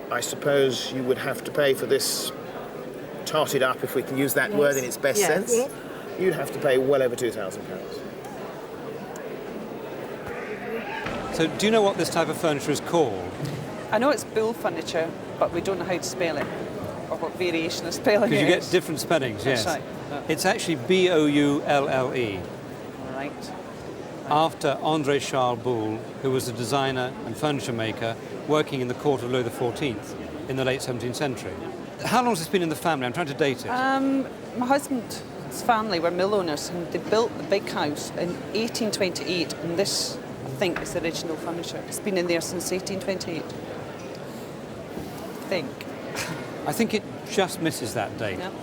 I suppose you would have to pay for this tarted up, if we can use that word in its best sense. Yes. You'd have to pay well over £2,000. So do you know what this type of furniture is called? I know it's Boulle furniture, but we don't know how to spell it, or what variation of spelling it is. Because you get different spellings, yes. That's right. It's actually Boulle. Right. After André Charles Boulle, who was a designer and furniture maker working in the court of Louis XIV in the late 17th century. How long has this been in the family? I'm trying to date it. My husband's family were mill owners, and they built the big house in 1828, and this, I think, is the original furniture. It's been in there since 1828. I think it just misses that date. Yep.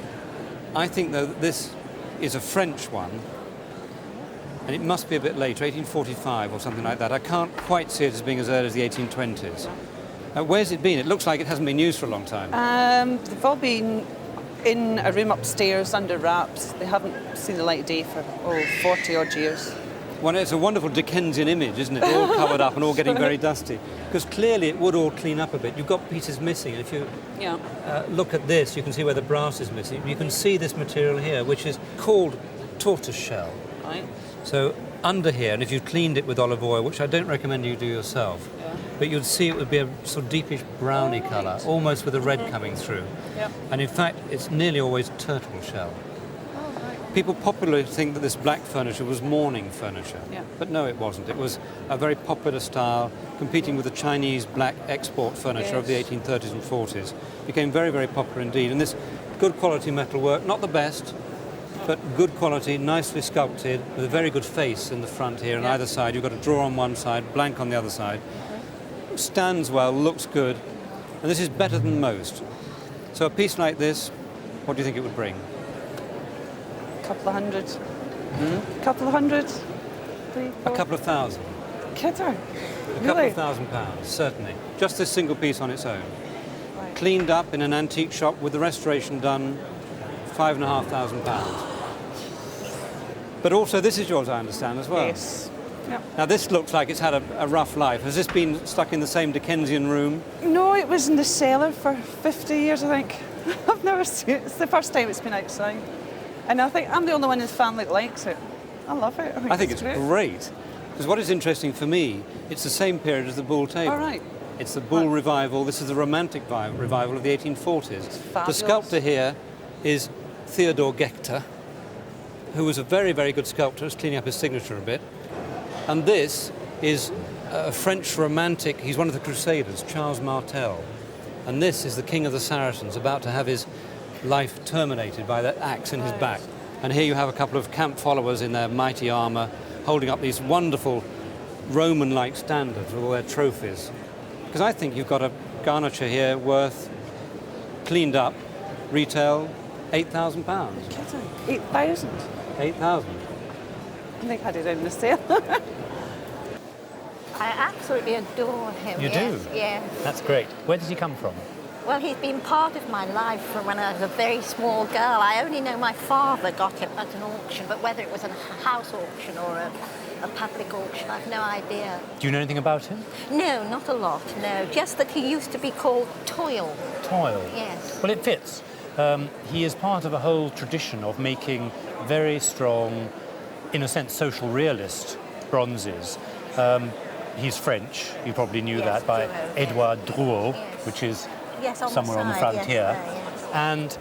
I think, though, that this is a French one, and it must be a bit later, 1845 or something like that. I can't quite see it as being as early as the 1820s. Where's it been? It looks like it hasn't been used for a long time. They've all been in a room upstairs under wraps. They haven't seen the light of day for 40-odd years. Well, it's a wonderful Dickensian image, isn't it? All covered up and all getting very dusty. Because clearly it would all clean up a bit. You've got pieces missing. If you look at this, you can see where the brass is missing. You can see this material here, which is called tortoise shell. Right. So under here, and if you cleaned it with olive oil, which I don't recommend you do yourself, but you'd see it would be a sort of deepish browny colour, almost with a red coming through. Yep. And in fact, it's nearly always turtle shell. People popularly think that this black furniture was mourning furniture, but no, it wasn't. It was a very popular style, competing with the Chinese black export furniture of the 1830s and 40s. Became very, very popular indeed. And this good quality metalwork, not the best, but good quality, nicely sculpted, with a very good face in the front here on either side. You've got a drawer on one side, blank on the other side. Stands well, looks good, and this is better than most. So a piece like this, what do you think it would bring? A couple of hundred. Couple of hundred? A couple of thousand. Kidding? A couple of £1,000, certainly. Just this single piece on its own. Right. Cleaned up in an antique shop with the restoration done, £5,500. But also this is yours, I understand, as well. Yes. Yep. Now this looks like it's had a rough life. Has this been stuck in the same Dickensian room? No, it was in the cellar for 50 years, I think. I've never seen it. It's the first time it's been outside. And I think I'm the only one in the family that likes it. I love it. I think it's great. Because what is interesting for me, it's the same period as the Boulle table. All right. It's the Boulle revival. This is the Romantic revival of the 1840s. The sculptor here is Theodore Gechter, who was a very, very good sculptor. He's cleaning up his signature a bit. And this is a French romantic, he's one of the Crusaders, Charles Martel. And this is the king of the Saracens, about to have his life terminated by that axe in his back. And here you have a couple of camp followers in their mighty armour, holding up these wonderful Roman-like standards with all their trophies. Because I think you've got a garniture here worth, cleaned up, retail, £8,000. 8,000? 8,000. I think I did it in the sale. I absolutely adore him. You do? Yes. That's great. Where does he come from? Well, he's been part of my life from when I was a very small girl. I only know my father got him at an auction, but whether it was a house auction or a public auction, I've no idea. Do you know anything about him? No, not a lot, no. Just that he used to be called Toil. Toil? Yes. Well, it fits. He is part of a whole tradition of making very strong, in a sense, social realist bronzes. He's French, you probably knew that, by Edouard Drouot, which is somewhere on the front here. And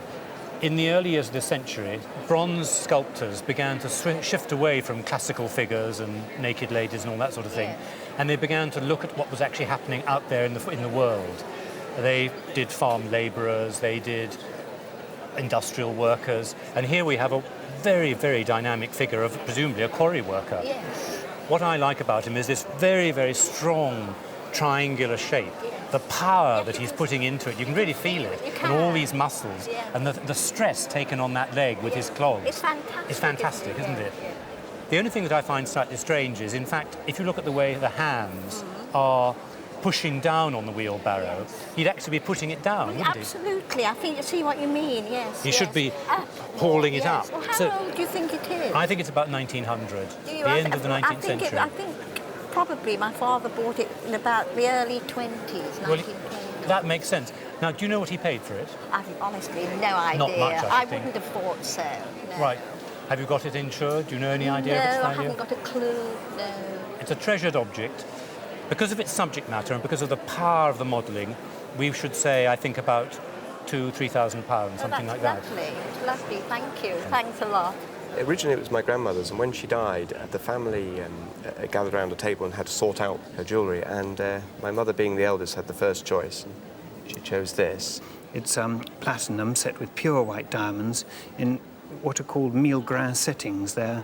in the early years of this century, bronze sculptors began to shift away from classical figures and naked ladies and all that sort of thing, and they began to look at what was actually happening out there in the world. They did farm labourers, they did industrial workers, and here we have a very, very dynamic figure of presumably a quarry worker. Yes. What I like about him is this very, very strong triangular shape. The power that he's putting into it, you can really feel it, and all these muscles, and the stress taken on that leg with his clogs. It's fantastic. It's fantastic, isn't it? The only thing that I find slightly strange is, in fact, if you look at the way the hands are pushing down on the wheelbarrow, he'd actually be putting it down, wouldn't he? Absolutely, I think I see what you mean, yes. He should be hauling it up. Well, how old do you think it is? I think it's about 1900, the end of the 19th century. I think probably my father bought it in about the early 20s, 1920s. That makes sense. Now, do you know what he paid for it? I've honestly no idea. Not much, I think. wouldn't have thought so. No. Right. Have you got it insured? Do you know any idea of its No, I value? haven't got a clue. No. It's a treasured object. Because of its subject matter and because of the power of the modelling, we should say, I think, about £2,000-3,000, something like that. Lovely. It's lovely. Thank you. Thanks a lot. Originally it was my grandmother's, and when she died, the family gathered around a table and had to sort out her jewellery, and my mother, being the eldest, had the first choice. She chose this. It's platinum set with pure white diamonds in what are called mille grain settings. They're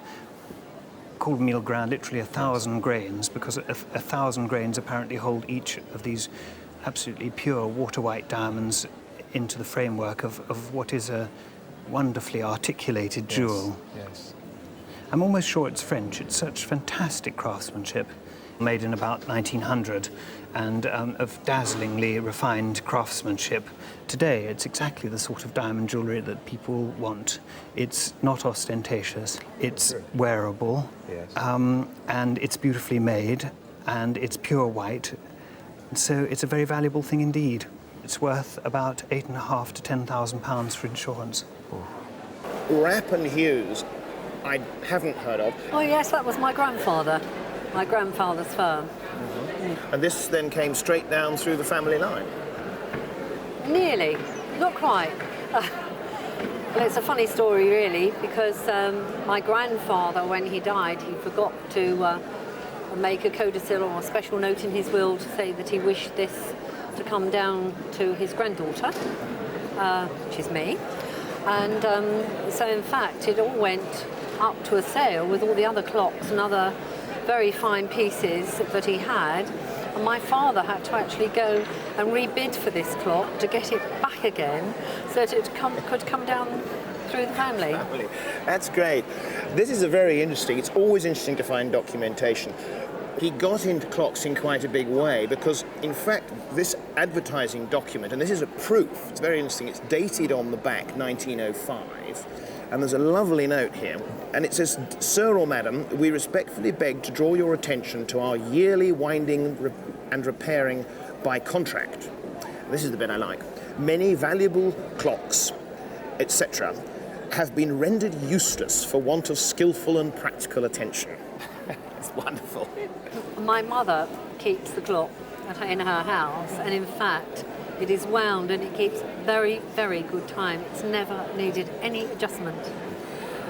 called mille grain, literally 1,000 grains, because 1,000 grains apparently hold each of these absolutely pure water white diamonds into the framework of what is a wonderfully articulated jewel. Yes. I'm almost sure it's French. It's such fantastic craftsmanship, made in about 1900, and of dazzlingly refined craftsmanship. Today, it's exactly the sort of diamond jewellery that people want. It's not ostentatious, it's wearable, Yes. and it's beautifully made, and it's pure white. So it's a very valuable thing indeed. It's worth about £8,500 to £10,000 for insurance. Rapp and Hughes, I haven't heard of. Oh yes, that was my grandfather's firm. And this then came straight down through the family line. Nearly, not quite. Well, it's a funny story really, because my grandfather, when he died, he forgot to make a codicil or a special note in his will to say that he wished this to come down to his granddaughter, which is me. And so in fact it all went up to a sale with all the other clocks and other very fine pieces that he had. And my father had to actually go and rebid for this clock to get it back again so that it could come down through the family. That's great. This is a very interesting, it's always interesting to find documentation. He got into clocks in quite a big way because, in fact, this advertising document, and this is a proof, it's very interesting, it's dated on the back, 1905, and there's a lovely note here, and it says, "Sir or Madam, we respectfully beg to draw your attention to our yearly winding and repairing by contract." This is the bit I like. "Many valuable clocks, etc., have been rendered useless for want of skillful and practical attention." It's wonderful. My mother keeps the clock in her house, and in fact it is wound and it keeps very, very good time. It's never needed any adjustment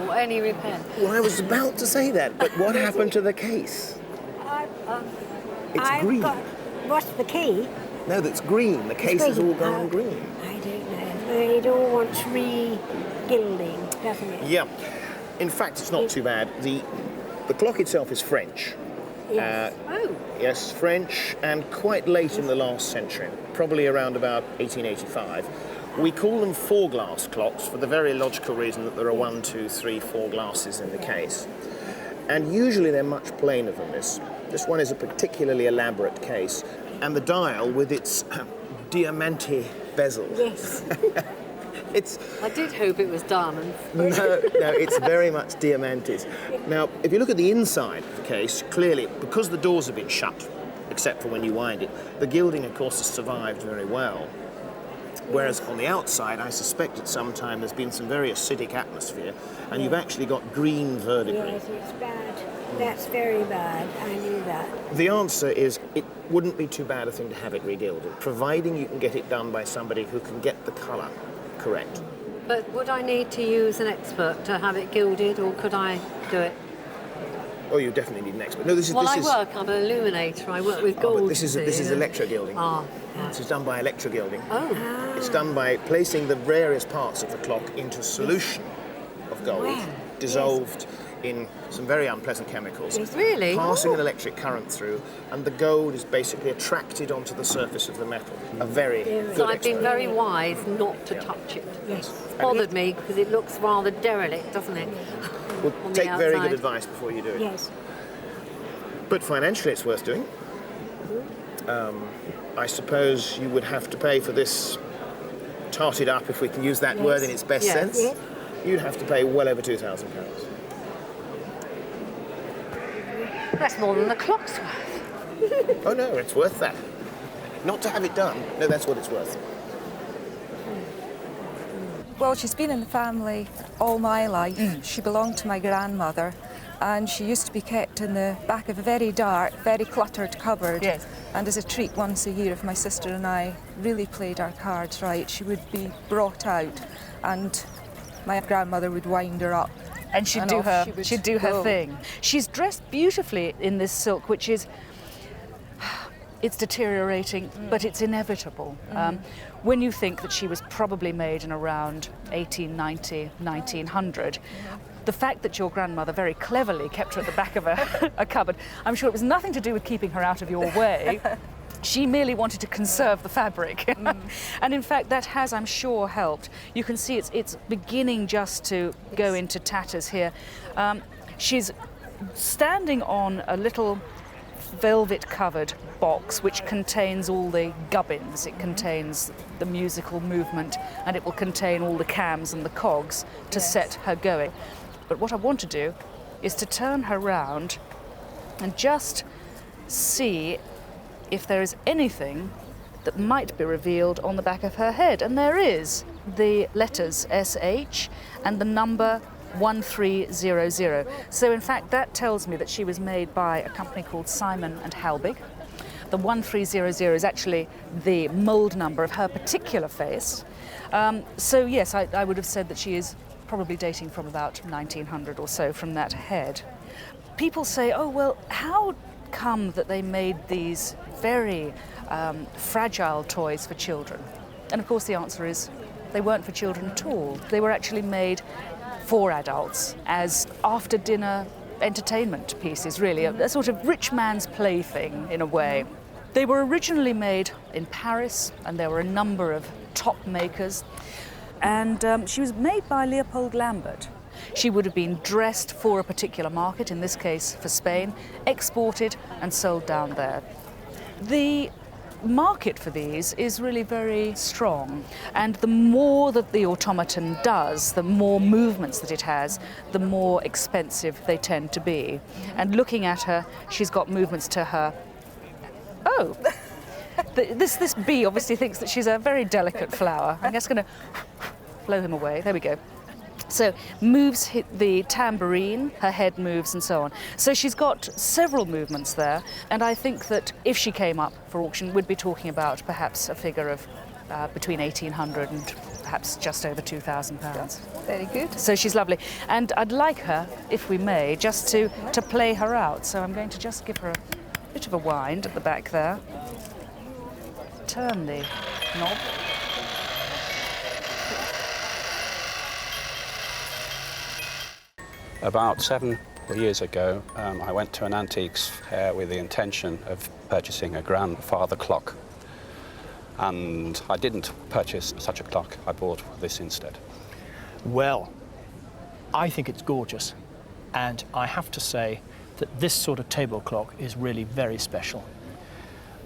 or any repair. Well, I was about to say that, but what happened to the case? It's green. What's the key? No, that's green. The case has all gone green. I don't know. It all wants re-gilding, doesn't it? Yeah. In fact, it's not too bad. The clock itself is French. Yes. Yes, French, and quite late in the last century, probably around about 1885. We call them four-glass clocks for the very logical reason that there are 1, 2, 3, 4 glasses in the case. And usually they're much plainer than this. This one is a particularly elaborate case, and the dial with its diamante bezel. Yes. I did hope it was diamond. No, it's very much diamantes. Now, if you look at the inside of the case, clearly, because the doors have been shut, except for when you wind it, the gilding, of course, has survived very well. Whereas on the outside, I suspect at some time there's been some very acidic atmosphere, and you've actually got green verdigris. Yes, it's bad. That's very bad. I knew that. The answer is it wouldn't be too bad a thing to have it regilded, providing you can get it done by somebody who can get the colour correct. But would I need to use an expert to have it gilded, or could I do it? Oh, you definitely need an expert. No, I'm an illuminator. I work with gold. But this is electro-gilding. This is done by electro-gilding. Oh. It's done by placing the various parts of the clock into solution of gold, dissolved in some very unpleasant chemicals. Really? Passing an electric current through, and the gold is basically attracted onto the surface of the metal. A very good So I've been expert. very wise not to touch it. Yes. It's bothered me because it looks rather derelict, doesn't it? Well, on the take very good outside. advice before you do it. Yes. But financially, it's worth doing. I suppose you would have to pay for this tarted up, if we can use that word in its best Yes. sense. Yes. You'd have to pay well over £2,000. That's more than the clock's worth. Oh no, it's worth that. not to have it done, no, that's what it's worth. Well, she's been in the family all my life. She belonged to my grandmother, and she used to be kept in the back of a very dark, very cluttered cupboard. Yes. And as a treat once a year, if my sister and I really played our cards right, she would be brought out, and my grandmother would wind her up. And she'd do her thing. She's dressed beautifully in this silk, which is, it's deteriorating, but it's inevitable. When you think that she was probably made in around 1890, 1900, the fact that your grandmother very cleverly kept her at the back of a cupboard, I'm sure it was nothing to do with keeping her out of your way. She merely wanted to conserve the fabric. And in fact, that has, I'm sure, helped. You can see it's beginning just to go into tatters here. She's standing on a little velvet-covered box which contains all the gubbins. It contains the musical movement, and it will contain all the cams and the cogs to set her going. But what I want to do is to turn her round and just see if there is anything that might be revealed on the back of her head. And there is the letters SH and the number 1300. So in fact that tells me that she was made by a company called Simon and Halbig. The 1300 is actually the mould number of her particular face. So yes, I would have said that she is probably dating from about 1900 or so from that head. People say, oh well, how come that they made these very fragile toys for children? And of course the answer is they weren't for children at all. They were actually made for adults as after-dinner entertainment pieces, really, a sort of rich man's plaything in a way. They were originally made in Paris, and there were a number of top makers, and she was made by Leopold Lambert. She would have been dressed for a particular market, in this case for Spain, exported and sold down there. The market for these is really very strong, and the more that the automaton does, the more movements that it has, the more expensive they tend to be. And looking at her, she's got movements to her. Oh, this bee obviously thinks that she's a very delicate flower. I'm just going to blow him away. There we go. So moves hit the tambourine, her head moves and so on. So she's got several movements there, and I think that if she came up for auction, we'd be talking about perhaps a figure of between 1,800 and perhaps just over £2,000. Very good. So she's lovely. And I'd like her, if we may, just to play her out. So I'm going to just give her a bit of a wind at the back there. Turn the knob. About 7 years ago, I went to an antiques fair with the intention of purchasing a grandfather clock. And I didn't purchase such a clock, I bought this instead. Well, I think it's gorgeous. And I have to say that this sort of table clock is really very special.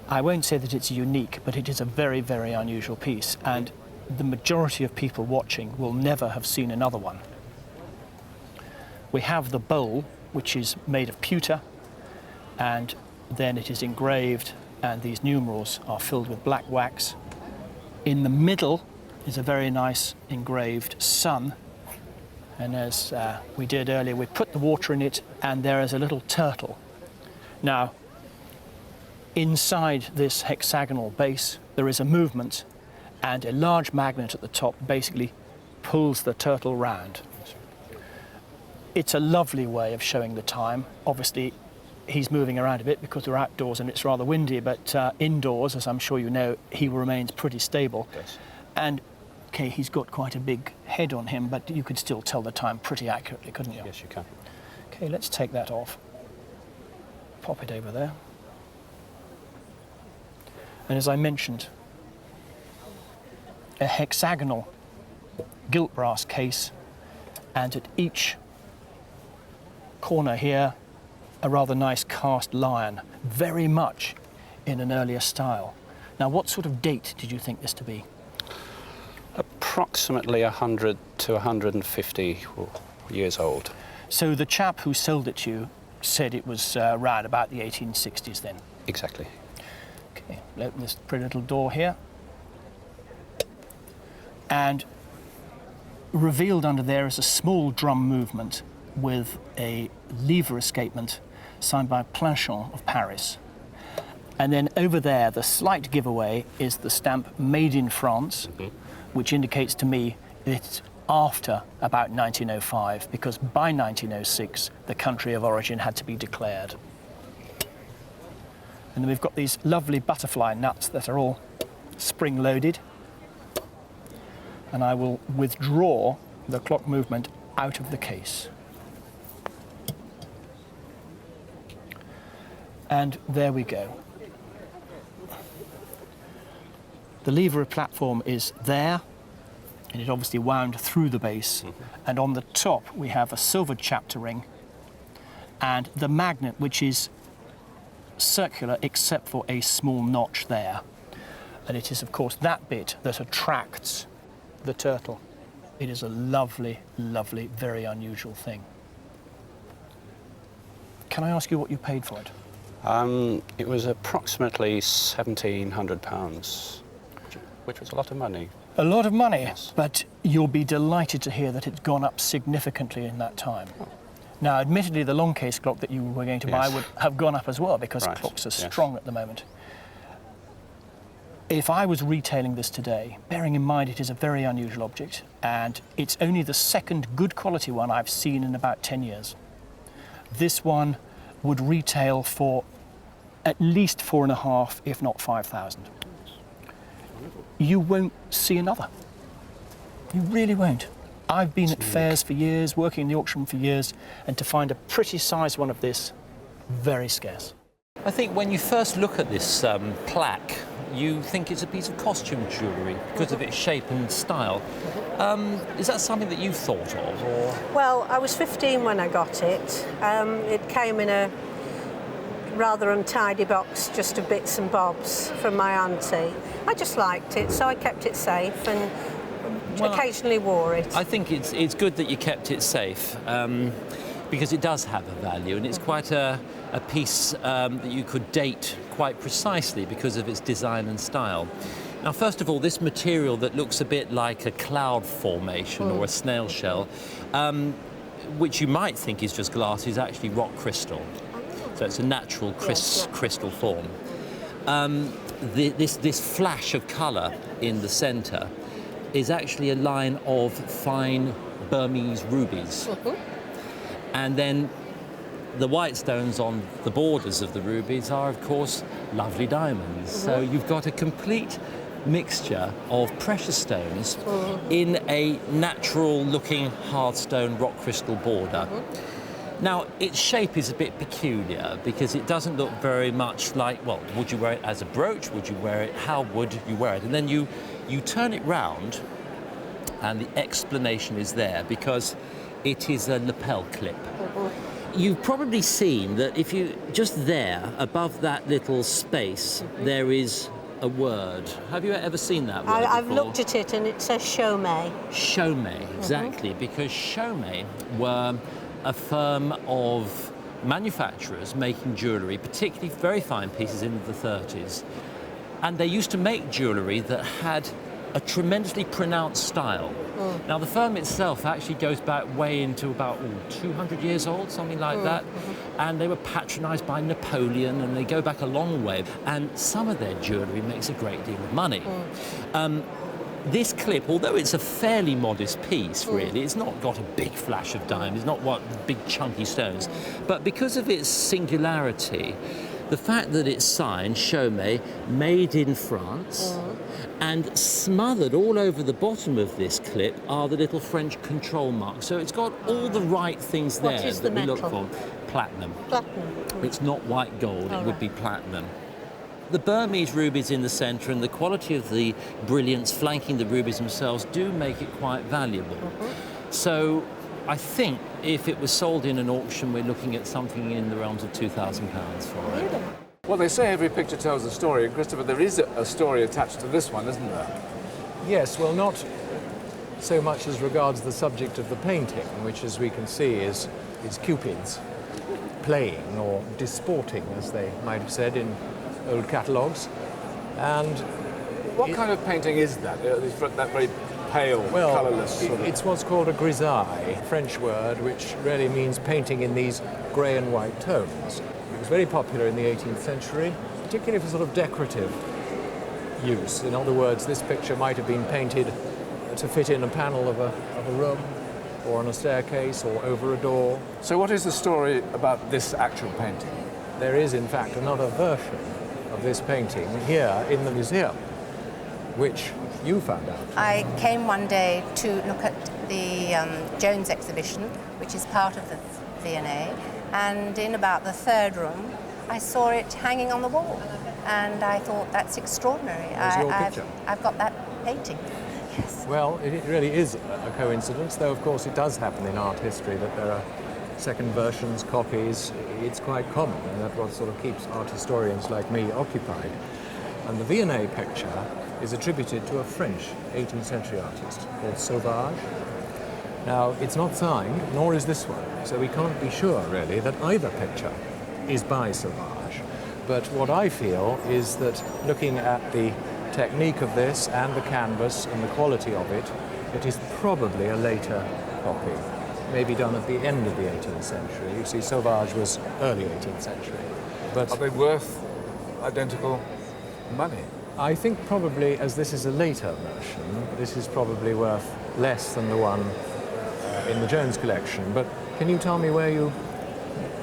I won't say that it's unique, but it is a very, very unusual piece. And the majority of people watching will never have seen another one. We have the Boulle, which is made of pewter, and then it is engraved, and these numerals are filled with black wax. In the middle is a very nice engraved sun, and as we did earlier, we put the water in it, and there is a little turtle. Now, inside this hexagonal base, there is a movement, and a large magnet at the top basically pulls the turtle round. It's a lovely way of showing the time. Obviously, he's moving around a bit because we're outdoors and it's rather windy, but indoors, as I'm sure you know, he remains pretty stable. Yes. And, okay, he's got quite a big head on him, but you could still tell the time pretty accurately, couldn't you? Yes, you can. Okay, let's take that off. Pop it over there. And as I mentioned, a hexagonal gilt brass case, and at each corner here, a rather nice cast lion, very much in an earlier style. Now, what sort of date did you think this to be? Approximately 100 to 150 years old. So the chap who sold it to you said it was around about the 1860s then? Exactly. Okay, open this pretty little door here. And revealed under there is a small drum movement with a lever escapement signed by Planchon of Paris. And then over there, the slight giveaway is the stamp Made in France, which indicates to me it's after about 1905, because by 1906, the country of origin had to be declared. And then we've got these lovely butterfly nuts that are all spring-loaded. And I will withdraw the clock movement out of the case. And there we go. The lever platform is there, and it obviously wound through the base. And on the top, we have a silvered chapter ring and the magnet, which is circular except for a small notch there. And it is, of course, that bit that attracts the turtle. It is a lovely, lovely, very unusual thing. Can I ask you what you paid for it? It was approximately £1,700, which was a lot of money. A lot of money, yes. But you'll be delighted to hear that it's gone up significantly in that time. Oh. Now, admittedly, the long case clock that you were going to buy would have gone up as well, because clocks are strong at the moment. If I was retailing this today, bearing in mind it is a very unusual object, and it's only the second good quality one I've seen in about 10 years, this one would retail for at least 4.5, if not 5,000. You won't see another. You really won't. I've been at fairs for years, working in the auction for years, and to find a pretty sized one of this, very scarce. I think when you first look at this plaque, you think it's a piece of costume jewellery because of its shape and style. Is that something that you've thought of? Or? Well, I was 15 when I got it. It came in a rather untidy box, just of bits and bobs from my auntie. I just liked it, so I kept it safe and occasionally wore it. I think it's good that you kept it safe because it does have a value, and it's quite a piece that you could date quite precisely because of its design and style. Now, first of all, this material that looks a bit like a cloud formation or a snail shell, which you might think is just glass, is actually rock crystal. So it's a natural crystal form. This flash of colour in the centre is actually a line of fine Burmese rubies. And then the white stones on the borders of the rubies are, of course, lovely diamonds. So you've got a complete mixture of precious stones in a natural-looking hard stone rock crystal border. Now, its shape is a bit peculiar because it doesn't look very much like, well, would you wear it as a brooch? Would you wear it? How would you wear it? And then you turn it round, and the explanation is there because it is a lapel clip. You've probably seen that if you, just there, above that little space, there is a word. Have you ever seen that word I've before? looked at it and it says Chaumet. Chaumet, exactly, because Chaumet were a firm of manufacturers making jewellery, particularly very fine pieces in the 30s. And they used to make jewellery that had a tremendously pronounced style. Now, the firm itself actually goes back way into about 200 years old, something like that. And they were patronised by Napoleon, and they go back a long way. And some of their jewellery makes a great deal of money. This clip, although it's a fairly modest piece, really, it's not got a big flash of diamonds, it's not what big chunky stones, but because of its singularity, the fact that it's signed, Chaumet, made in France, and smothered all over the bottom of this clip are the little French control marks. So it's got all the right things there that we look for. Platinum. Platinum. It's not white gold, it would be platinum. The Burmese rubies in the centre and the quality of the brilliance flanking the rubies themselves do make it quite valuable. So I think if it was sold in an auction, we're looking at something in the realms of £2,000 for it. Well, they say every picture tells a story, and Christopher, there is a story attached to this one, isn't there? Yes, well, not so much as regards the subject of the painting, which, as we can see, is cupids playing or disporting, as they might have said in old catalogues. And What kind of painting is that? That very pale, colourless sort of... It's what's called a grisaille, a French word which really means painting in these grey and white tones. It was very popular in the 18th century, particularly for sort of decorative use. In other words, this picture might have been painted to fit in a panel of a room, or on a staircase, or over a door. So what is the story about this actual painting? There is, in fact, another version of this painting here in the museum, which you found out. I came one day to look at the Jones exhibition, which is part of the V&A, and in about the third room, I saw it hanging on the wall, and I thought, that's extraordinary. I've got that painting. Yes. Well, it really is a coincidence, though of course it does happen in art history that there are second versions, copies. It's quite common, and that's what sort of keeps art historians like me occupied. And the V&A picture is attributed to a French 18th century artist called Sauvage. Now, it's not signed, nor is this one, so we can't be sure really that either picture is by Sauvage. But what I feel is that looking at the technique of this and the canvas and the quality of it, it is probably a later copy, maybe done at the end of the 18th century. You see, Sauvage was early 18th century. But are they worth identical money? I think probably, as this is a later version, this is probably worth less than the one in the Jones collection. But can you tell me where you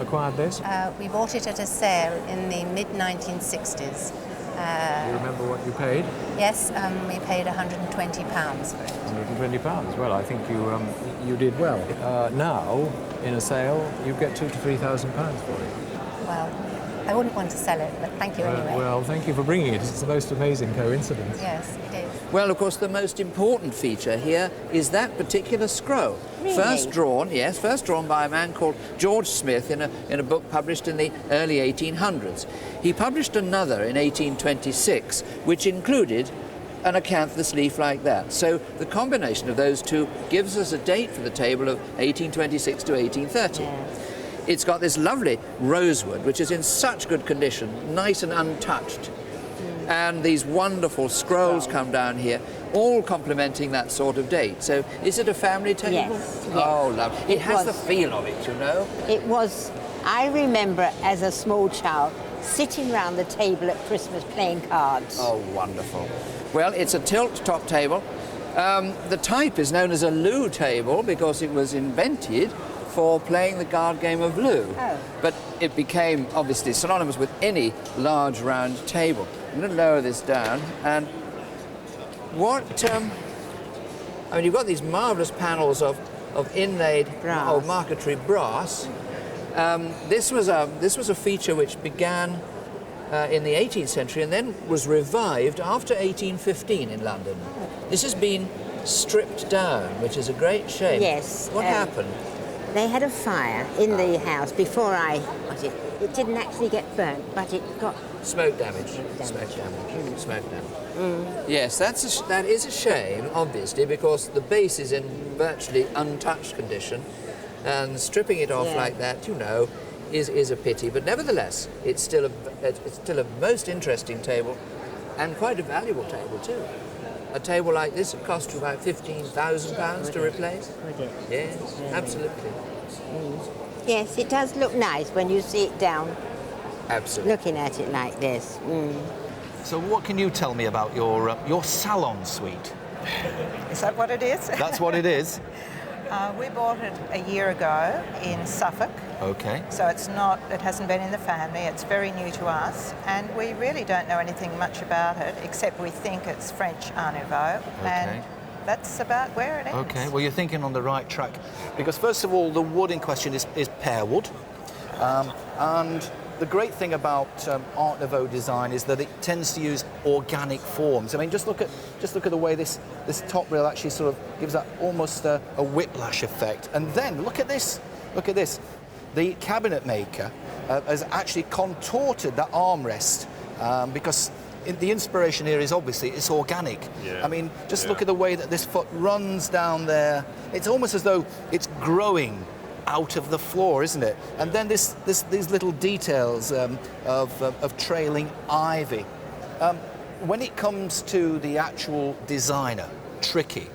acquired this? We bought it at a sale in the mid-1960s. Do you remember what you paid? Yes, we paid £120 for it. £120. Well, I think you did well. Now, in a sale, you get £2,000 to £3,000 for it. Well, I wouldn't want to sell it, but thank you anyway. Well, thank you for bringing it. It's the most amazing coincidence. Yes, it is. Well, of course, the most important feature here is that particular scroll. Really? First drawn by a man called George Smith in a book published in the early 1800s. He published another in 1826, which included an acanthus leaf like that. So the combination of those two gives us a date for the table of 1826 to 1830. Yes. It's got this lovely rosewood, which is in such good condition, nice and untouched. And these wonderful scrolls come down here, all complementing that sort of date. So is it a family table? Yes. Oh, lovely. It has the feel of it, you know. It was, I remember as a small child, sitting round the table at Christmas playing cards. Oh, wonderful. Well, it's a tilt-top table. The type is known as a lloo table because it was invented for playing the card game of lloo. Oh. But it became, obviously, synonymous with any large round table. I'm going to lower this down, and what, I mean, you've got these marvellous panels of inlaid marquetry brass. This was a feature which began in the 18th century and then was revived after 1815 in London. This has been stripped down, which is a great shame. Yes. What happened? They had a fire in the house before I got it. It didn't actually get burnt, but it got... Smoke damage. Yes, that is a shame, obviously, because the base is in virtually untouched condition, and stripping it off like that, you know, is a pity. But nevertheless, it's still a most interesting table, and quite a valuable table too. A table like this would cost you about £15,000 to replace. Would it? Yes, absolutely. Yes, it does look nice when you see it down. Absolutely. Looking at it like this. So what can you tell me about your salon suite? Is that what it is? That's what it is. We bought it a year ago in Suffolk. Okay. So it hasn't been in the family, it's very new to us, and we really don't know anything much about it, except we think it's French Art Nouveau, and that's about where it ends. Okay, well you're thinking on the right track, because first of all the wood in question is pear wood, and the great thing about Art Nouveau design is that it tends to use organic forms. I mean, just look at the way this top rail actually sort of gives that almost a whiplash effect. And then look at this. The cabinet maker has actually contorted that armrest because the inspiration here is obviously it's organic. Yeah. I mean, just look at the way that this foot runs down there. It's almost as though it's growing out of the floor, isn't it? And then these little details of trailing ivy. when it comes to the actual designer, tricky.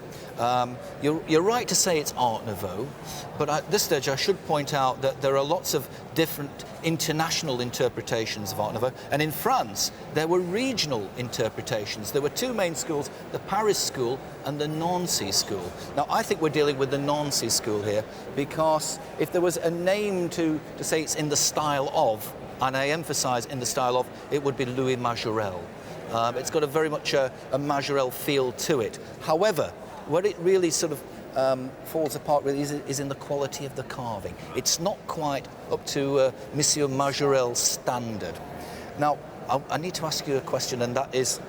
You're right to say it's Art Nouveau, but at this stage I should point out that there are lots of different international interpretations of Art Nouveau, and in France there were regional interpretations. There were two main schools, the Paris school and the Nancy school. Now I think we're dealing with the Nancy school here, because if there was a name to say it's in the style of, and I emphasise in the style of, it would be Louis Majorelle. It's got a very much a Majorelle feel to it. However, where it really sort of falls apart really is in the quality of the carving. It's not quite up to Monsieur Majorelle's standard. Now, I need to ask you a question, and that is,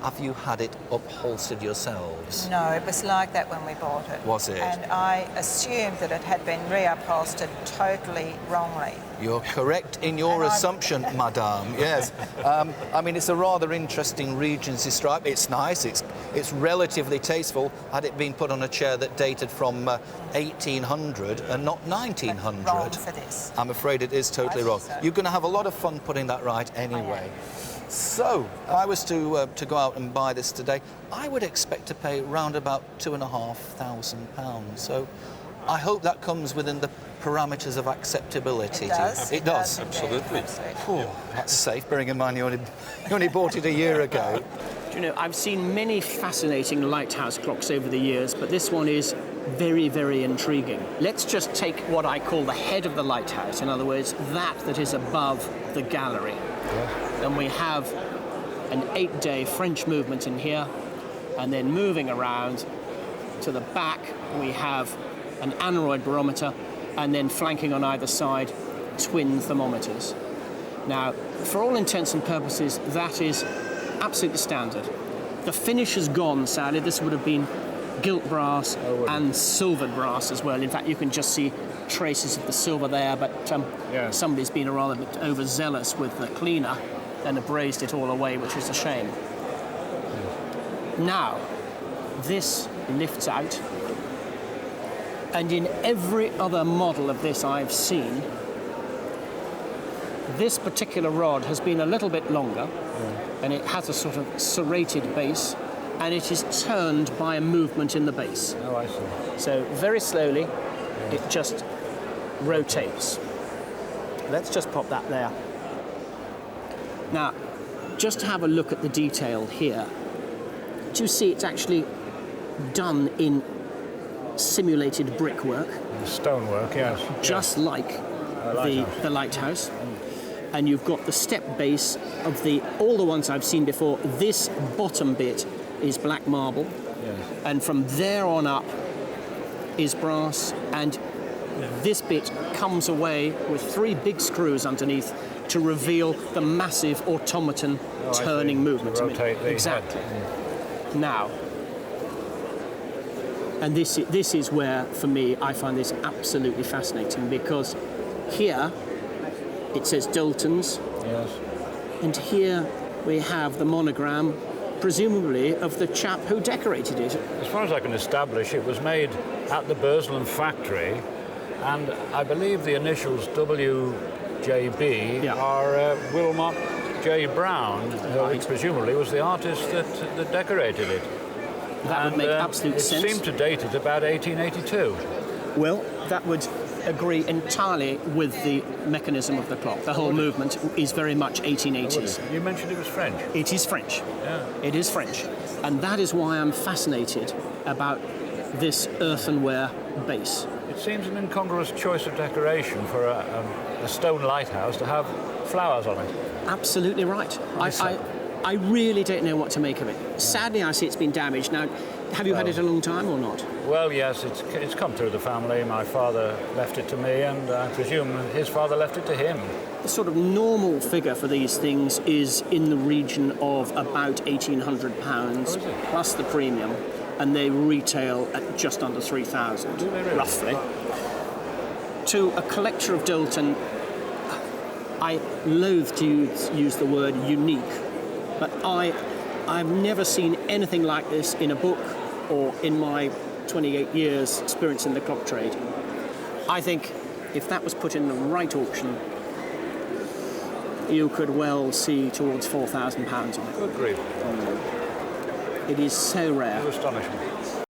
have you had it upholstered yourselves? No, it was like that when we bought it. Was it? And I assumed that it had been reupholstered totally wrongly. You're correct in your assumption, madame, yes. I mean, it's a rather interesting Regency stripe. It's nice, it's relatively tasteful, had it been put on a chair that dated from 1800 and not 1900. Wrong for this. I'm afraid it is totally wrong. So. You're going to have a lot of fun putting that right anyway. So, if I was to go out and buy this today, I would expect to pay round about £2,500. So, I hope that comes within the parameters of acceptability. It does. Absolutely. That's safe, bearing in mind you only bought it a year ago. Do you know, I've seen many fascinating Lighthouse clocks over the years, but this one is very, very intriguing. Let's just take what I call the head of the lighthouse, in other words, that is above the gallery. And we have an 8-day French movement in here, and then moving around to the back, we have an aneroid barometer, and then flanking on either side, twin thermometers. Now, for all intents and purposes, that is absolutely standard. The finish has gone, sadly. This would have been gilt brass and silvered brass as well. In fact, you can just see traces of the silver there, but somebody's been a rather bit overzealous with the cleaner and abrased it all away, which is a shame. Now, this lifts out, and in every other model of this I've seen, this particular rod has been a little bit longer, and it has a sort of serrated base, and it is turned by a movement in the base. Oh, I see. So very slowly, it just rotates. Let's just pop that there. Now, just have a look at the detail here. Do you see it's actually done in simulated brickwork? Stonework, yes. Just like the lighthouse. And you've got the step base of all the ones I've seen before. This bottom bit is black marble. Yes. And from there on up is brass. And this bit comes away with 3 big screws underneath to reveal the massive automaton turning movement. To rotate the exactly. Now, and this is where, for me, I find this absolutely fascinating, because here it says Dalton's. Yes. And here we have the monogram, presumably of the chap who decorated it. As far as I can establish, it was made at the Burslem factory, and I believe the initials WJB are Wilmot J. Brown, who presumably was the artist that decorated it. That would make absolute sense. It seemed to date it about 1882. Well, that would agree entirely with the mechanism of the clock. The whole movement is very much 1880s. You mentioned it was French. It is French. Yeah. It is French. And that is why I'm fascinated about this earthenware base. It seems an incongruous choice of decoration for a stone lighthouse to have flowers on it. Absolutely right. I really don't know what to make of it. Sadly, I see it's been damaged. Now, have you had it a long time or not? Well, yes, it's come through the family. My father left it to me, and I presume his father left it to him. The sort of normal figure for these things is in the region of about £1,800 plus the premium, and they retail at just under 3,000, roughly. To a collector of Dalton, I loathe to use the word unique, but I've never seen anything like this in a book or in my 28 years experience in the clock trade. I think if that was put in the right auction, you could well see towards £4,000 on it. Good grief. It is so rare. You astonish me.